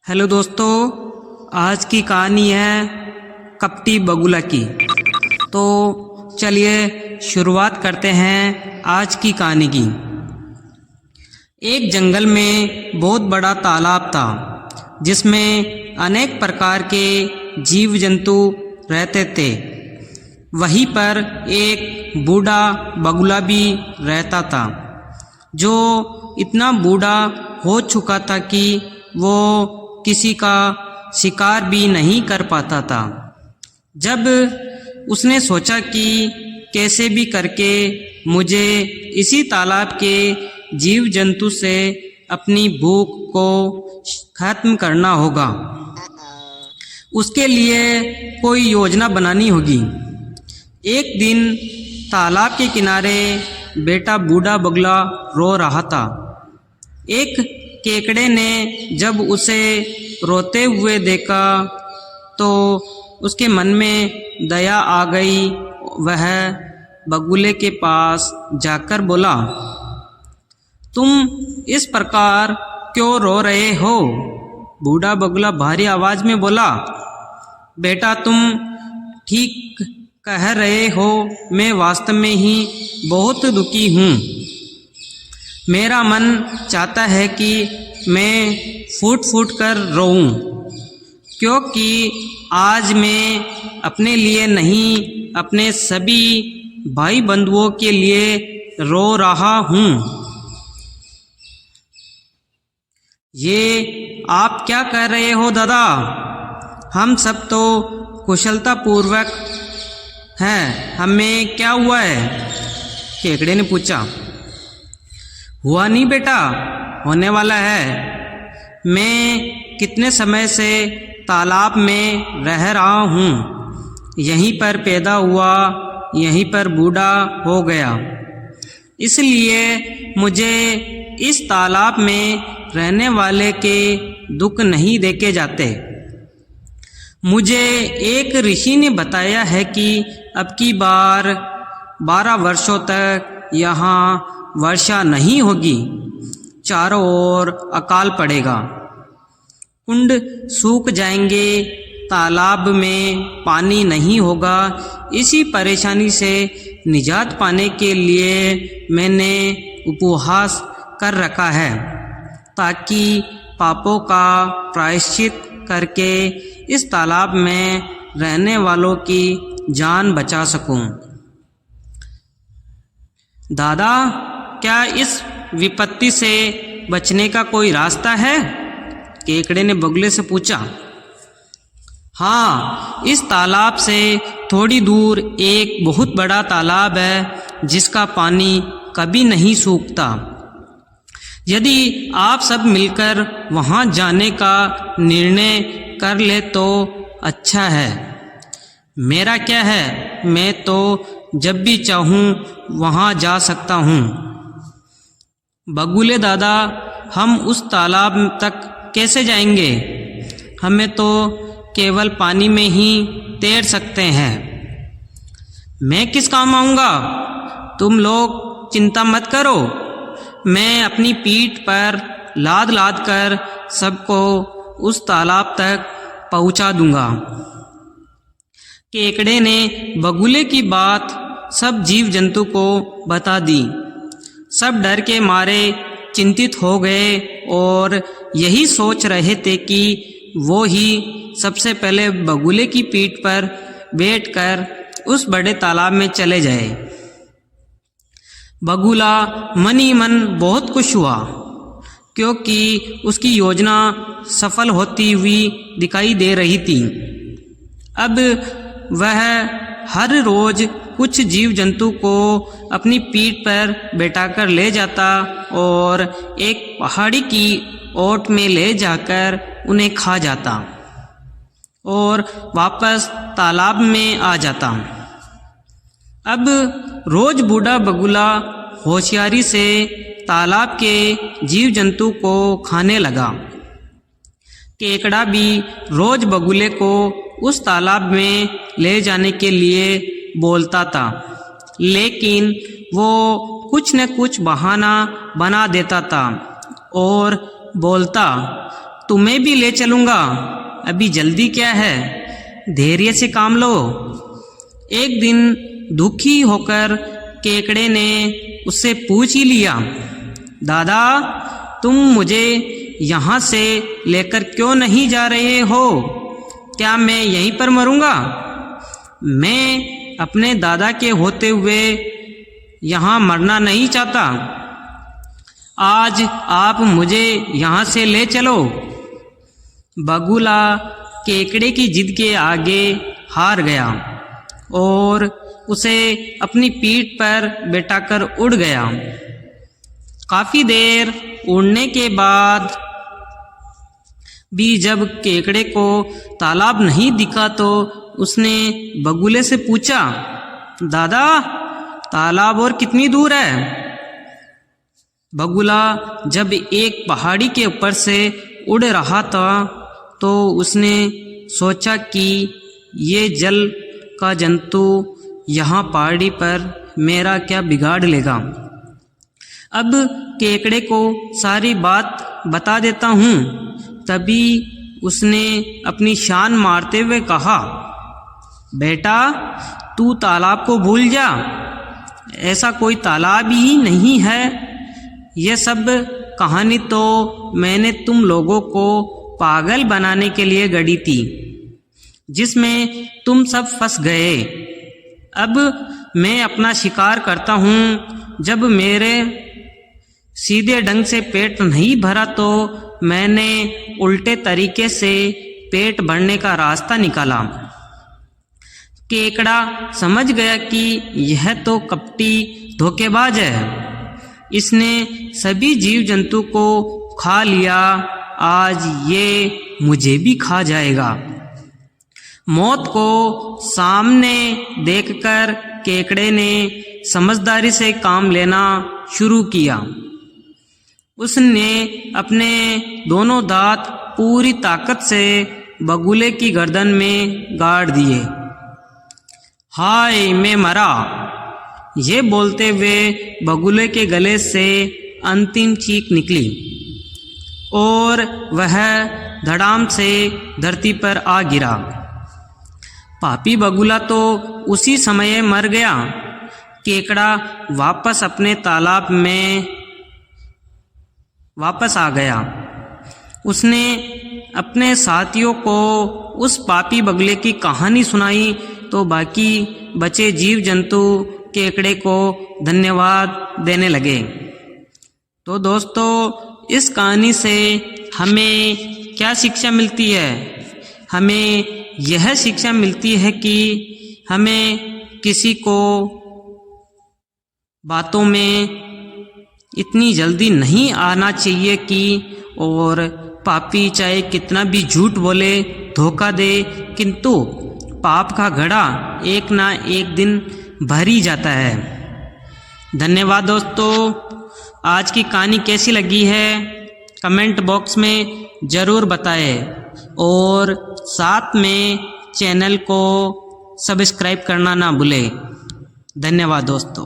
Hello दोस्तों, आज की कहानी है कपटी बगुला की। तो चलिए शुरुआत करते हैं आज की कहानी की। एक जंगल में बहुत बड़ा तालाब था जिसमें अनेक प्रकार के जीव जंतु रहते थे। वहीं पर एक बूढ़ा बगुला भी रहता था जो इतना बूढ़ा हो चुका था कि वो किसी का शिकार भी नहीं कर पाता था। जब उसने सोचा कि कैसे भी करके मुझे इसी तालाब के जीव जंतु से अपनी भूख को खत्म करना होगा, उसके लिए कोई योजना बनानी होगी। एक दिन तालाब के किनारे बेटा बूढ़ा बगुला रो रहा था। एक केकड़े ने जब उसे रोते हुए देखा तो उसके मन में दया आ गई। वह बगुले के पास जाकर बोला, तुम इस प्रकार क्यों रो रहे हो? बूढ़ा बगुला भारी आवाज में बोला, बेटा तुम ठीक कह रहे हो, मैं वास्तव में ही बहुत दुखी हूँ। मेरा मन चाहता है कि मैं फूट फूट कर रोऊं, क्योंकि आज मैं अपने लिए नहीं, अपने सभी भाई बंधुओं के लिए रो रहा हूँ। ये आप क्या कर रहे हो दादा? हम सब तो कुशलता पूर्वक हैं, हमें क्या हुआ है? केकड़े ने पूछा। हुआ नहीं बेटा, होने वाला है। मैं कितने समय से तालाब में रह रहा हूँ, यहीं पर पैदा हुआ, यहीं पर बूढ़ा हो गया। इसलिए मुझे इस तालाब में रहने वाले के दुख नहीं देखे जाते। मुझे एक ऋषि ने बताया है कि अब की बार 12 वर्षों तक यहाँ वर्षा नहीं होगी, चारों ओर अकाल पड़ेगा, कुंड सूख जाएंगे, तालाब में पानी नहीं होगा। इसी परेशानी से निजात पाने के लिए मैंने उपवास कर रखा है, ताकि पापों का प्रायश्चित करके इस तालाब में रहने वालों की जान बचा सकूं। दादा, क्या इस विपत्ति से बचने का कोई रास्ता है? केकड़े ने बगुले से पूछा। हाँ, इस तालाब से थोड़ी दूर एक बहुत बड़ा तालाब है जिसका पानी कभी नहीं सूखता। यदि आप सब मिलकर वहाँ जाने का निर्णय कर ले तो अच्छा है। मेरा क्या है, मैं तो जब भी चाहूँ वहाँ जा सकता हूँ। बगुले दादा, हम उस तालाब तक कैसे जाएंगे? हमें तो केवल पानी में ही तैर सकते हैं। मैं किस काम आऊँगा? तुम लोग चिंता मत करो, मैं अपनी पीठ पर लाद लाद कर सबको उस तालाब तक पहुँचा दूँगा। केकड़े ने बगुले की बात सब जीव जंतु को बता दी। सब डर के मारे चिंतित हो गए और यही सोच रहे थे कि वो ही सबसे पहले बगुले की पीठ पर बैठकर उस बड़े तालाब में चले जाए। बगुला मन ही मन बहुत खुश हुआ, क्योंकि उसकी योजना सफल होती हुई दिखाई दे रही थी। अब वह हर रोज कुछ जीव जंतु को अपनी पीठ पर बैठाकर ले जाता और एक पहाड़ी की ओट में ले जाकर उन्हें खा जाता और वापस तालाब में आ जाता। अब रोज बूढ़ा बगुला होशियारी से तालाब के जीव जंतु को खाने लगा। केकड़ा भी रोज बगुले को उस तालाब में ले जाने के लिए बोलता था, लेकिन वो कुछ न कुछ बहाना बना देता था और बोलता, तुम्हें भी ले चलूँगा, अभी जल्दी क्या है, धैर्य से काम लो। एक दिन दुखी होकर केकड़े ने उससे पूछ ही लिया, दादा तुम मुझे यहाँ से लेकर क्यों नहीं जा रहे हो? क्या मैं यहीं पर मरूंगा? मैं अपने दादा के होते हुए यहाँ मरना नहीं चाहता। आज आप मुझे यहाँ से ले चलो। बगुला केकड़े की जिद के आगे हार गया और उसे अपनी पीठ पर बैठाकर उड़ गया। काफी देर उड़ने के बाद भी जब केकड़े को तालाब नहीं दिखा तो उसने बगुले से पूछा, दादा तालाब और कितनी दूर है? बगुला जब एक पहाड़ी के ऊपर से उड़ रहा था तो उसने सोचा कि ये जल का जंतु यहाँ पहाड़ी पर मेरा क्या बिगाड़ लेगा। अब केकड़े को सारी बात बता देता हूँ। तभी उसने अपनी शान मारते हुए कहा, बेटा तू तालाब को भूल जा, ऐसा कोई तालाब ही नहीं है। यह सब कहानी तो मैंने तुम लोगों को पागल बनाने के लिए गढ़ी थी, जिसमें तुम सब फंस गए। अब मैं अपना शिकार करता हूँ। जब मेरे सीधे ढंग से पेट नहीं भरा तो मैंने उल्टे तरीके से पेट भरने का रास्ता निकाला। केकड़ा समझ गया कि यह तो कपटी धोखेबाज है, इसने सभी जीव जंतु को खा लिया, आज ये मुझे भी खा जाएगा। मौत को सामने देखकर केकड़े ने समझदारी से काम लेना शुरू किया। उसने अपने दोनों दांत पूरी ताकत से बगुले की गर्दन में गाड़ दिए। हाय मैं मरा, ये बोलते हुए बगुले के गले से अंतिम चीख निकली और वह धड़ाम से धरती पर आ गिरा। पापी बगुला तो उसी समय मर गया। केकड़ा वापस अपने तालाब में वापस आ गया। उसने अपने साथियों को उस पापी बगुले की कहानी सुनाई तो बाकी बचे जीव जंतु केकड़े को धन्यवाद देने लगे। तो दोस्तों इस कहानी से हमें क्या शिक्षा मिलती है? हमें यह शिक्षा मिलती है कि हमें किसी को बातों में इतनी जल्दी नहीं आना चाहिए कि और पापी चाहे कितना भी झूठ बोले, धोखा दे, किंतु पाप का घड़ा एक ना एक दिन भर ही जाता है। धन्यवाद दोस्तों। आज की कहानी कैसी लगी है कमेंट बॉक्स में ज़रूर बताएं और साथ में चैनल को सब्सक्राइब करना ना भूलें। धन्यवाद दोस्तों।